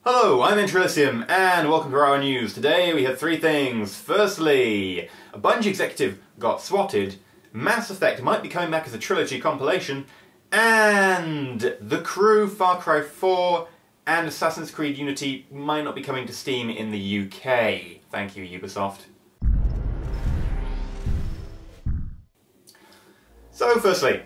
Hello, I'm EnterElysium, and welcome to our news. Today we have three things. Firstly, a Bungie executive got swatted, Mass Effect might be coming back as a trilogy compilation, and The Crew, Far Cry 4, and Assassin's Creed Unity might not be coming to Steam in the UK. Thank you, Ubisoft. So, firstly,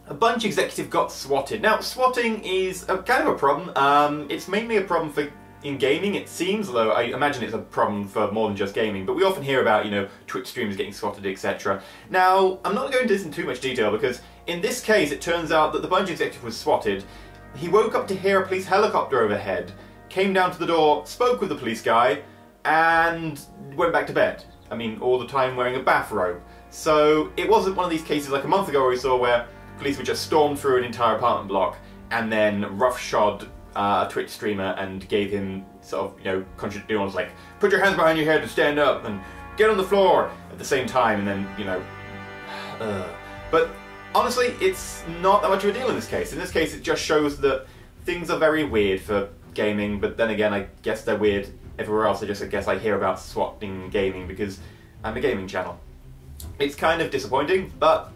a Bungie executive got swatted. Now, swatting is kind of a problem. It's mainly a problem in gaming, it seems, although I imagine it's a problem for more than just gaming. But we often hear about, Twitch streamers getting swatted, etc. Now, I'm not going to go into this in too much detail because in this case it turns out that the Bungie executive was swatted. He woke up to hear a police helicopter overhead, came down to the door, spoke with the police guy, and went back to bed. I mean, all the time wearing a bathrobe. So it wasn't one of these cases like a month ago where we saw where police would just storm through an entire apartment block and then roughshod a Twitch streamer and gave him sort of, was like, put your hands behind your head and stand up and get on the floor at the same time, and then, But honestly, it's not that much of a deal in this case. In this case, it just shows that things are very weird for gaming, but then again, I guess they're weird everywhere else. I guess I hear about swatting gaming because I'm a gaming channel. It's kind of disappointing, but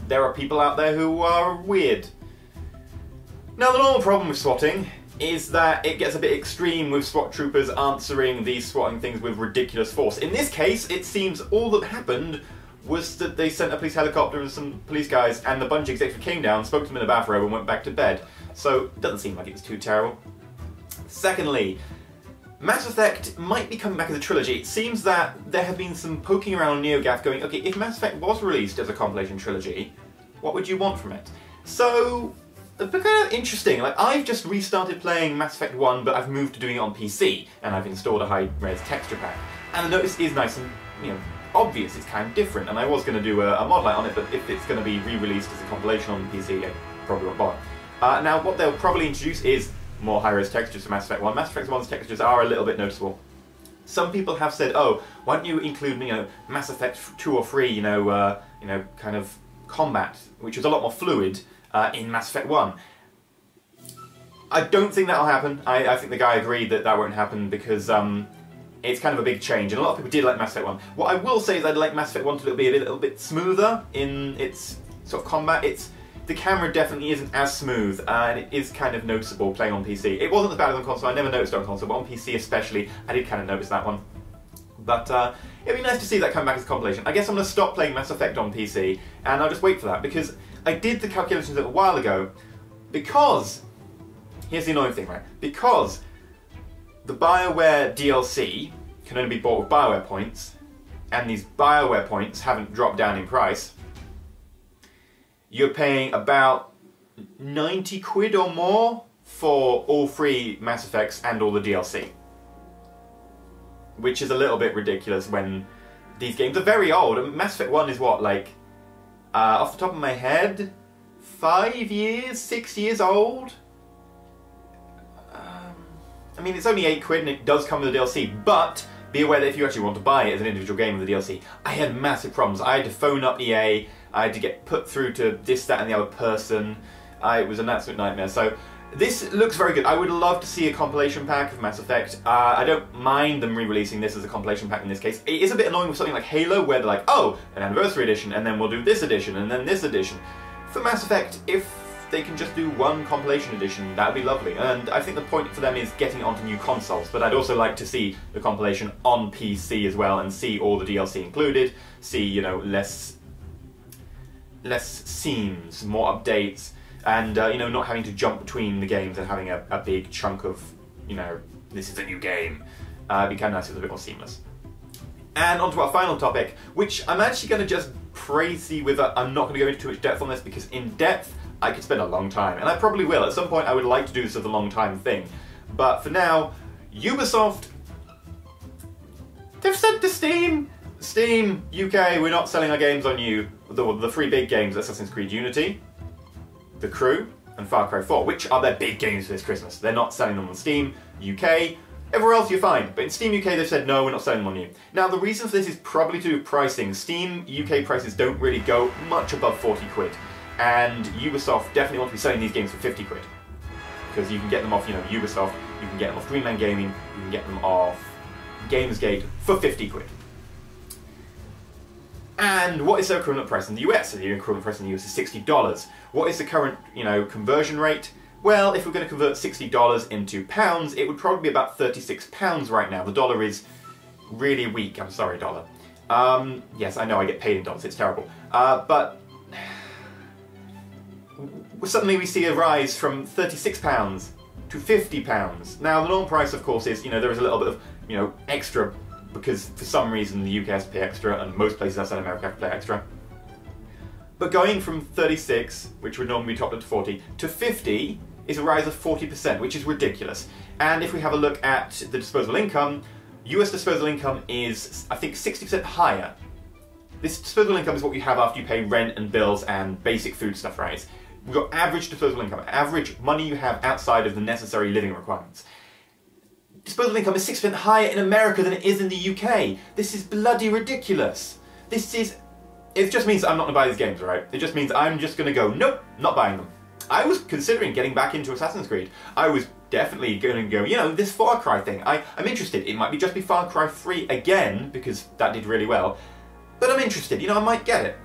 there are people out there who are weird. Now, the normal problem with swatting is that it gets a bit extreme with SWAT troopers answering these swatting things with ridiculous force. In this case, it seems all that happened was that they sent a police helicopter and some police guys, and the Bungie executive came down, spoke to them in a bathrobe and went back to bed. So, it doesn't seem like it was too terrible. Secondly, Mass Effect might be coming back as a trilogy. It seems that there have been some poking around on NeoGAF going, okay, if Mass Effect was released as a compilation trilogy, what would you want from it? So, it's been kind of interesting. Like, I've just restarted playing Mass Effect 1, but I've moved to doing it on PC, and I've installed a high-res texture pack. And the notice is nice and, obvious. It's kind of different, and I was going to do a mod light on it, but if it's going to be re-released as a compilation on PC, I probably won't bother. Now, what they'll probably introduce is more high-res textures for Mass Effect 1. Mass Effect 1's textures are a little bit noticeable. Some people have said, oh, why don't you include, Mass Effect 2 or 3, kind of combat, which was a lot more fluid in Mass Effect 1. I don't think that'll happen. I think the guy agreed that won't happen because it's kind of a big change, and a lot of people did like Mass Effect 1. What I will say is I'd like Mass Effect 1 to be a little bit smoother in its sort of combat. The camera definitely isn't as smooth, and it is kind of noticeable playing on PC. It wasn't as bad as on console, I never noticed it on console, but on PC especially, I did kind of notice that one. But it'd be nice to see that come back as a compilation. I guess I'm going to stop playing Mass Effect on PC, and I'll just wait for that, because I did the calculations a while ago, because, here's the annoying thing, right? Because the BioWare DLC can only be bought with BioWare points, and these BioWare points haven't dropped down in price, you're paying about 90 quid or more for all three Mass Effects and all the DLC. Which is a little bit ridiculous when these games are very old. I mean, Mass Effect 1 is what, like, off the top of my head, 5 years, 6 years old? I mean, it's only 8 quid and it does come with the DLC, but be aware that if you actually want to buy it as an individual game with the DLC, I had massive problems. I had to phone up EA, I had to get put through to this, that and the other person. It was an absolute nightmare. So this looks very good. I would love to see a compilation pack of Mass Effect. I don't mind them re-releasing this as a compilation pack in this case. It is a bit annoying with something like Halo, where they're like, oh, an anniversary edition, and then we'll do this edition, and then this edition. For Mass Effect, if they can just do one compilation edition, that would be lovely. And I think the point for them is getting it onto new consoles, but I'd also like to see the compilation on PC as well, and see all the DLC included, see, less scenes, more updates, and not having to jump between the games and having a big chunk of, this is a new game. It'd be kind of nice if it was a bit more seamless. And on to our final topic, which I'm actually going to just praise you with. I'm not going to go into too much depth on this, because in depth I could spend a long time, and I probably will. At some point I would like to do this as a long time thing. But for now, Ubisoft, they've said to Steam, UK, we're not selling our games on you. The three big games, Assassin's Creed Unity, The Crew, and Far Cry 4, which are their big games for this Christmas. They're not selling them on Steam, UK. Everywhere else you're fine, but in Steam UK they've said no, we're not selling them on you. Now the reason for this is probably to do with pricing. Steam UK prices don't really go much above 40 quid, and Ubisoft definitely want to be selling these games for 50 quid. because you can get them off, Ubisoft, you can get them off Greenland Gaming, you can get them off Gamesgate for 50 quid. And what is their equivalent price in the US? So the equivalent price in the US is $60. What is the current, conversion rate? Well, if we're going to convert $60 into pounds, it would probably be about £36 right now. The dollar is really weak. I'm sorry, dollar. Yes, I know I get paid in dollars. It's terrible. But suddenly we see a rise from £36 to £50. Now, the normal price, of course, is, there is a little bit of, extra, because for some reason the UK has to pay extra, and most places outside America have to pay extra. But going from 36, which would normally be topped up to 40, to 50 is a rise of 40%, which is ridiculous. And if we have a look at the disposable income, US disposable income is, I think, 60% higher. This disposable income is what you have after you pay rent and bills and basic food stuff, right? We've got average disposable income, average money you have outside of the necessary living requirements. Disposable income is 6% higher in America than it is in the UK. This is bloody ridiculous. It just means I'm not going to buy these games, right? It just means I'm just going to go, nope, not buying them. I was considering getting back into Assassin's Creed. I was definitely going to go, this Far Cry thing. I'm interested. It might just be Far Cry 3 again, because that did really well. But I'm interested. I might get it.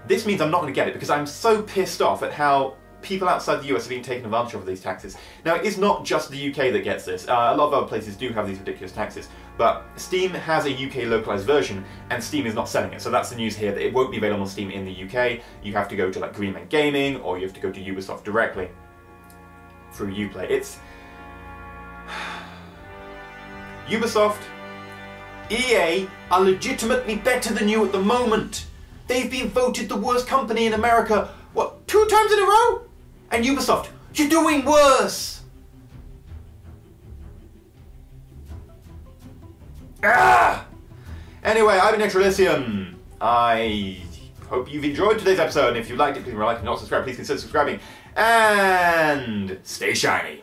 This means I'm not going to get it, because I'm so pissed off at how people outside the US are being taken advantage of these taxes. Now, it is not just the UK that gets this. A lot of other places do have these ridiculous taxes. But Steam has a UK localized version, and Steam is not selling it. So that's the news here, that it won't be available on Steam in the UK. You have to go to Greenland Gaming, or you have to go to Ubisoft directly through Uplay. It's Ubisoft, EA are legitimately better than you at the moment. They've been voted the worst company in America, 2 times in a row? And Ubisoft, you're doing worse! Anyway, I've been EnterElysium. I hope you've enjoyed today's episode, and if you liked it, please like and not subscribe. Please consider subscribing, and stay shiny.